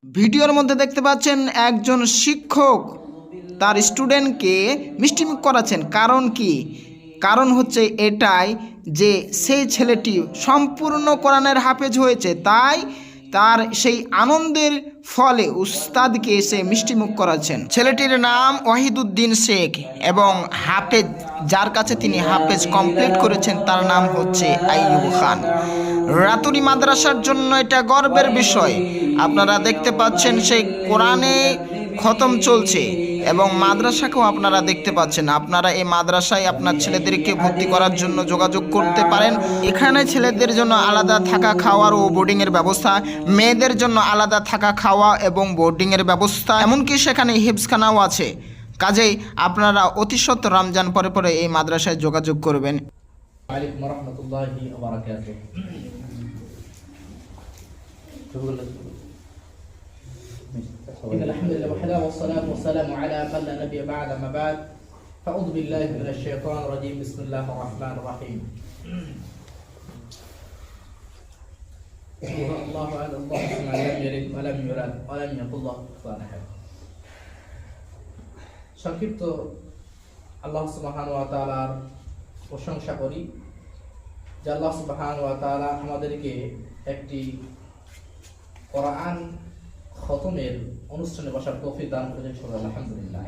ভিডিওর মধ্যে দেখতে পাচ্ছেন একজন শিক্ষক তার স্টুডেন্টকে মিষ্টিমুখ করাচ্ছেন। কারণ কি? কারণ হচ্ছে এটাই যে সেই ছেলেটি সম্পূর্ণ কোরআনের হাফেজ হয়েছে, তাই তার সেই আনন্দের ফলে উস্তাদকে সে মিষ্টিমুখ করাচ্ছেন। ছেলেটির নাম ওয়াহিদুদ্দিন শেখ এবং হাফেজ, যার কাছে তিনি হাফেজ কমপ্লিট করেছেন, তার নাম হচ্ছে আইয়ুব খান। রাতুরি মাদ্রাসার জন্য এটা গর্বের বিষয়। আপনারা দেখতে পাচ্ছেন সেই কোরআনে খতম চলছে এবং মাদ্রাসাকেও আপনারা দেখতে পাচ্ছেন। আপনারা এই মাদ্রাসায় আপনার ছেলেদেরকে ভর্তি করার জন্য যোগাযোগ করতে পারেন। এখানে ছেলেদের জন্য আলাদা থাকা খাওয়ার ও বোর্ডিংয়ের ব্যবস্থা, মেয়েদের জন্য আলাদা থাকা খাওয়া এবং বোর্ডিংয়ের ব্যবস্থা, এমনকি সেখানে হিফজখানাও আছে। কাজেই আপনারা অতি সত্বর রমজান পরে পরে এই মাদ্রাসায় যোগাযোগ করবেন। عليكم ورحمة الله وبركاته. إن الحمد لله وحده والصلاة والسلام على من لا نبي بعد. ما بعد فأعوذ بالله من الشيطان الرجيم. بسم الله الرحمن الرحيم. الله أعلم الله لم يلد ولم يولد ولم يكن له كفوا أحد. সংক্ষিপ্ত আল্লাহ সুবহানাহু ওয়া তাআলার প্রশংসা করি যে আল্লাহ সুবহানাহু ওয়া তাআলা আমাদেরকে একটি কোরআন খতমের অনুষ্ঠানে বসার তৌফিক দান করেছেন। আলহামদুলিল্লাহ।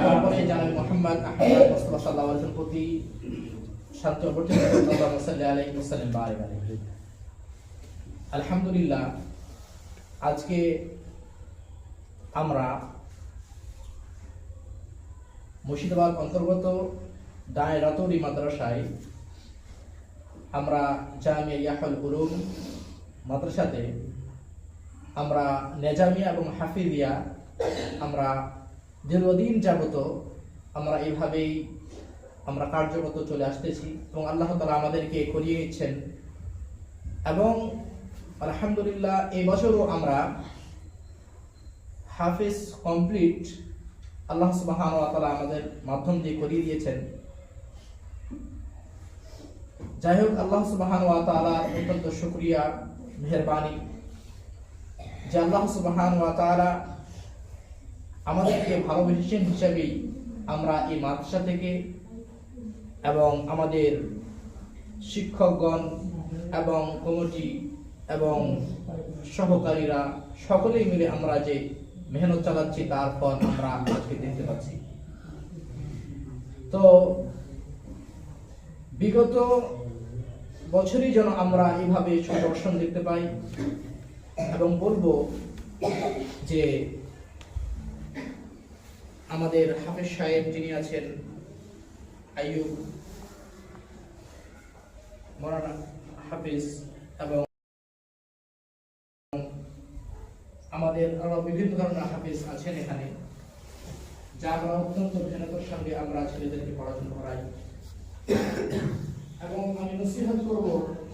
তারপরে জানাবি মুহাম্মদ আহমদ মুস্তাফা সাল্লাল্লাহু আলাইহি ওয়াসাল্লাম প্রতি শান্তি ও বরকত আল্লাহু সাল্লাল্লাহু আলাইহি ওয়াসাল্লাম বারিক আলাইহি। আলহামদুলিল্লাহ, আজকে আমরা মুর্শিদাবাদ অন্তর্গত রাতুরি মাদ্রাসায় আমরা জামিয়া ইয়াহুল উলুম মাদ্রাসাতে আমরা নেজামিয়া এবং হাফিজিয়া আমরা দীর্ঘদিন যাবত আমরা এইভাবেই আমরা কার্যরত চলে আসতেছি এবং আল্লাহ তাআলা আমাদেরকে করিয়ে নিচ্ছেন। এবং আলহামদুলিল্লাহ এই বছরও আমরা হাফিজ কমপ্লিট আল্লাহ সুবহানাহু ওয়া তাআলা আমাদের মাধ্যম দিয়ে করিয়ে দিয়েছেন। যাই হোক, আল্লাহ সুবহানাহু ওয়া তাআলার অত্যন্ত শুকরিয়া মেহেরবানি যে আল্লাহ সুবহানাহু ওয়া তাআলা আমাদেরকে ভালোবেসেছেন হিসাবেই আমরা এই মাদ্রাসা থেকে এবং আমাদের শিক্ষকগণ এবং কমিটি এবং সহকারীরা সকলেই মিলে আমরা যে মেহনত চালাচ্ছি তার ফল আমরা আজকে দেখতে পাচ্ছি। তো বিগত বছরই যেন আমরা এইভাবে সুদর্শন দেখতে পাই এবং বলবো যে আমাদের হাফেজ সাহেব যিনি আছেন আইয়ুব মাওলানা হাফেজ এবং আমাদের আরো বিভিন্ন ধরনের হাফেজ আছেন এখানে, যারা অত্যন্ত মেহনতের সঙ্গে আমরা ছেলেদেরকে পড়াশোনা করাই। এবং আমি নসিহত করব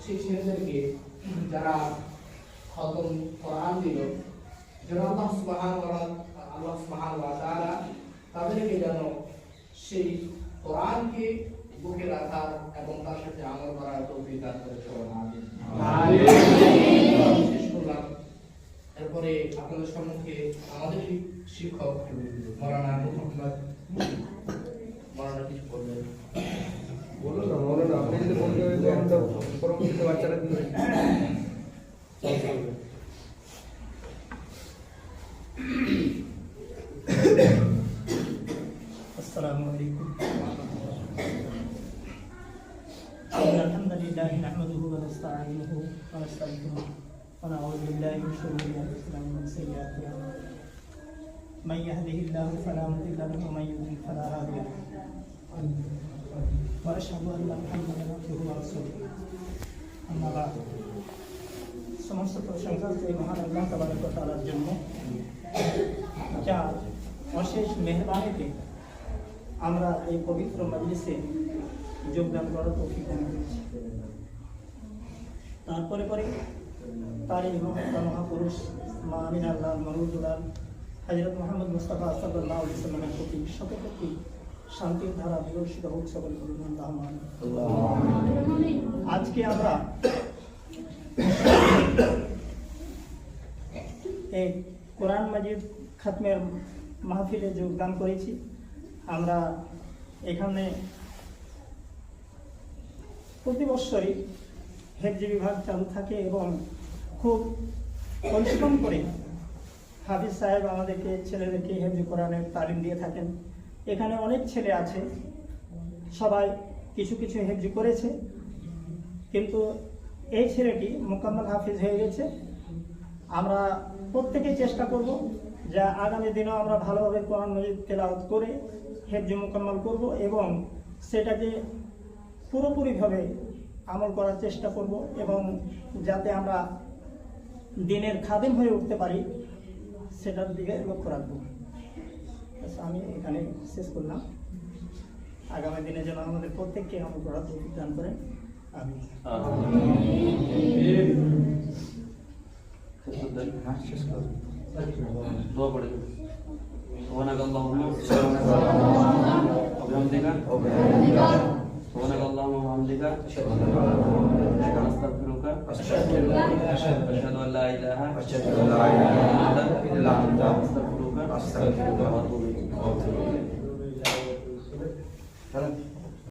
সেই ছেলেদেরকে যারা খতম কোরআন দিল, যেন আল্লাহ সুবহানাহু ওয়া তাআলা তাদেরকে যেন সেই কোরআনকে বুকে রাখার এবং তার সাথে আমল করার তৌফিক দান করে। শেষ করলাম। এরপরে আপনাদের সম্মুখে আমাদের শিক্ষক মাওলানা মুহাম্মদ মাওলানা কিছু বলবেন। বলুন না মাওলানা, আপনি যদি বলতে হয় তো পরবর্তীতে বাচ্চারা দিবেন। আসসালামু আলাইকুম। আলহামদুলিল্লাহি নাহমাদুহু ওয়া নাস্তাঈনুহু ওয়া নাস্তাগফিরুহু ওয়া নাউযু বিল্লাহি মিন শুরুরি আনফুসিনা ওয়া মিন সাইয়্যাতি আ'মালিনা। মান ইয়াহদিহিল্লাহু ফালা মুদিল্লা লাহু ওয়া মান ইউদ্লিল ফালা হাদিয়া লাহু। ওয়া আশহাদু আন্না মুহাম্মাদান আবদুহু ওয়া রাসূলুহু। আম্মা বা'দ। সমস্ত প্রশংসা সেই মহান আল্লাহ তাবারক ওয়া তাআলার জন্য, যার অশেষ মেহেরবানিতে আমরা এই পবিত্র মজলিসে যোগদান করার তৌফিক দান করেছি। তারপরে পরে তার এই মহাপুরুষ মা আমিনা আল্লাহ মরুদুলাল হযরত মুহাম্মদ মুস্তাফা সাল্লাল্লাহু আলাইহি ওয়াসাল্লামের প্রতি সকলের প্রতি শান্তির ধারা বিকশিত হোক। সকল বলুন আল্লাহুম্মা আমিন। আজকে আমরা এই কোরআন মাজিদ খাতমের মাহফিলে যোগদান করেছি। আমরা এখানে প্রতি বছরই হেফজি বিভাগ চালু থাকে এবং খুব পরিশ্রম করে হাফিজ সাহেব আমাদেরকে ছেলেদেরকে হেফজি কোরআনের তালিম দিয়ে থাকেন। এখানে অনেক ছেলে আছে, সবাই কিছু কিছু হেফজি করেছে, কিন্তু এই ছেলেটি মোকাম্মল হাফিজ হয়ে গেছে। আমরা প্রত্যেকেই চেষ্টা করব যে আগামী দিনেও আমরা ভালোভাবে কোরআন মাজিদ তেলাওয়াত করে হেফজি মোকাম্মল করব এবং সেটাকে পুরোপুরিভাবে আমল করার চেষ্টা করব এবং যাতে আমরা দিনের খাদেম হয়ে উঠতে পারি সেটার দিকে লক্ষ্য রাখবো। আমি এখানে শেষ করলাম। আগামী দিনে যেন আমাদের প্রত্যেককে আমল করার তৌফিক দান করেন। আমি দোয়া পড়ে সুবহানাক আল্লাহুম্মা ওয়া বিহামদিকা সুবহানাক আল্লাহুম্মা ওয়া বিহামদিকা আস্তাগফিরুকা আশহাদু আল্লা ইলাহা ইল্লা আনতা আস্তাগফিরুকা ওয়া আতুবু ইলাইক।